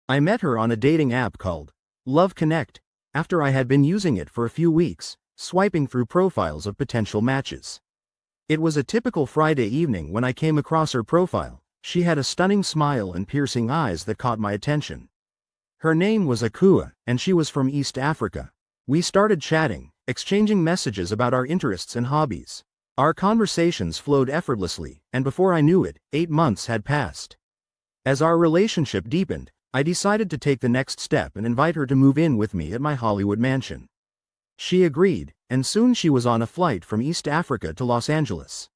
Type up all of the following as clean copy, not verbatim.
I met her on a dating app called Love Connect, after I had been using it for a few weeks, swiping through profiles of potential matches. It was a typical Friday evening when I came across her profile. She had a stunning smile and piercing eyes that caught my attention. Her name was Akua, and she was from East Africa. We started chatting, exchanging messages about our interests and hobbies. Our conversations flowed effortlessly, and before I knew it, 8 months had passed. As our relationship deepened, I decided to take the next step and invite her to move in with me at my Hollywood mansion. She agreed, and soon she was on a flight from East Africa to Los Angeles.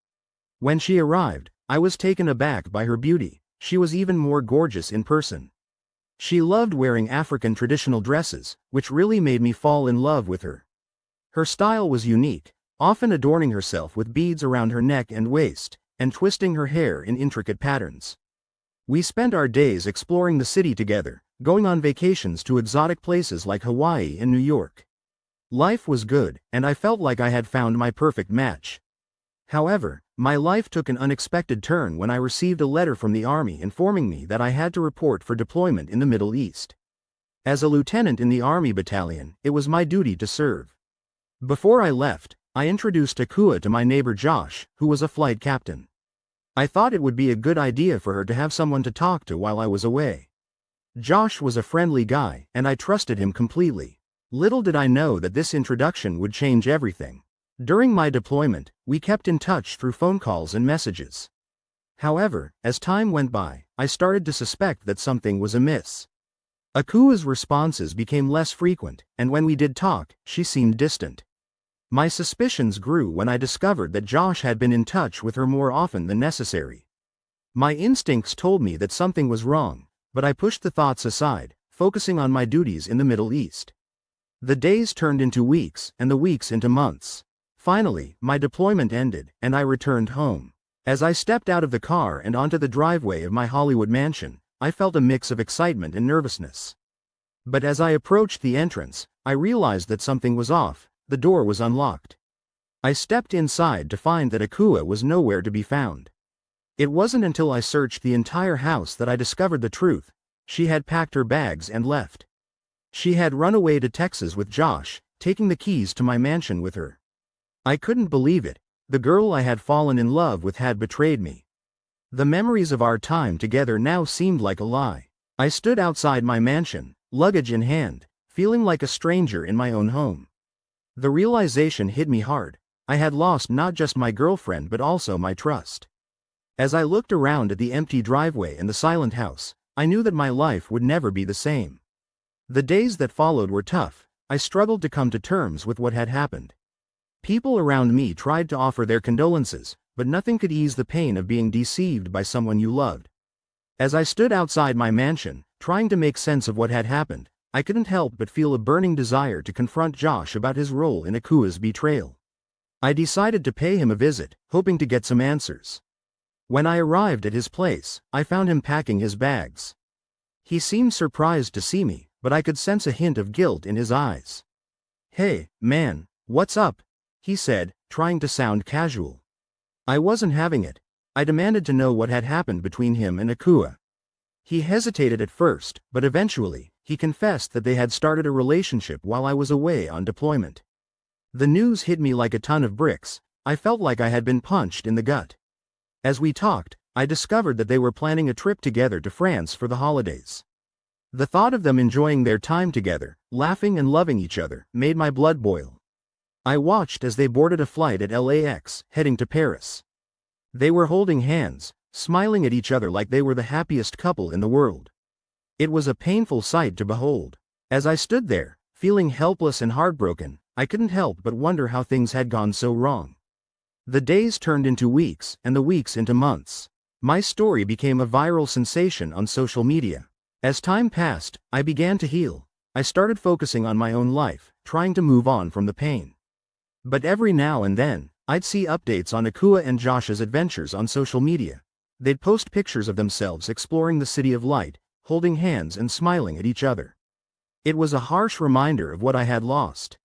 When she arrived, I was taken aback by her beauty. She was even more gorgeous in person. She loved wearing African traditional dresses, which really made me fall in love with her. Her style was unique, often adorning herself with beads around her neck and waist, and twisting her hair in intricate patterns. We spent our days exploring the city together, going on vacations to exotic places like Hawaii and New York. Life was good, and I felt like I had found my perfect match. However, my life took an unexpected turn when I received a letter from the Army informing me that I had to report for deployment in the Middle East. As a lieutenant in the Army battalion, it was my duty to serve. Before I left, I introduced Akua to my neighbor Josh, who was a flight captain. I thought it would be a good idea for her to have someone to talk to while I was away. Josh was a friendly guy, and I trusted him completely. Little did I know that this introduction would change everything. During my deployment, we kept in touch through phone calls and messages. However, as time went by, I started to suspect that something was amiss. Akua's responses became less frequent, and when we did talk, she seemed distant. My suspicions grew when I discovered that Josh had been in touch with her more often than necessary. My instincts told me that something was wrong, but I pushed the thoughts aside, focusing on my duties in the Middle East. The days turned into weeks, and the weeks into months. Finally, my deployment ended, and I returned home. As I stepped out of the car and onto the driveway of my Hollywood mansion, I felt a mix of excitement and nervousness. But as I approached the entrance, I realized that something was off. The door was unlocked. I stepped inside to find that Akua was nowhere to be found. It wasn't until I searched the entire house that I discovered the truth. She had packed her bags and left. She had run away to Texas with Josh, taking the keys to my mansion with her. I couldn't believe it. The girl I had fallen in love with had betrayed me. The memories of our time together now seemed like a lie. I stood outside my mansion, luggage in hand, feeling like a stranger in my own home. The realization hit me hard. I had lost not just my girlfriend but also my trust. As I looked around at the empty driveway and the silent house, I knew that my life would never be the same. The days that followed were tough. I struggled to come to terms with what had happened. People around me tried to offer their condolences, but nothing could ease the pain of being deceived by someone you loved. As I stood outside my mansion, trying to make sense of what had happened, I couldn't help but feel a burning desire to confront Josh about his role in Akua's betrayal. I decided to pay him a visit, hoping to get some answers. When I arrived at his place, I found him packing his bags. He seemed surprised to see me, but I could sense a hint of guilt in his eyes. "Hey, man, what's up?" he said, trying to sound casual. I wasn't having it. I demanded to know what had happened between him and Akua. He hesitated at first, but eventually, he confessed that they had started a relationship while I was away on deployment. The news hit me like a ton of bricks. I felt like I had been punched in the gut. As we talked, I discovered that they were planning a trip together to France for the holidays. The thought of them enjoying their time together, laughing and loving each other, made my blood boil. I watched as they boarded a flight at LAX, heading to Paris. They were holding hands, smiling at each other like they were the happiest couple in the world. It was a painful sight to behold. As I stood there, feeling helpless and heartbroken, I couldn't help but wonder how things had gone so wrong. The days turned into weeks, and the weeks into months. My story became a viral sensation on social media. As time passed, I began to heal. I started focusing on my own life, trying to move on from the pain. But every now and then, I'd see updates on Akua and Josh's adventures on social media. They'd post pictures of themselves exploring the city of light, holding hands and smiling at each other. It was a harsh reminder of what I had lost.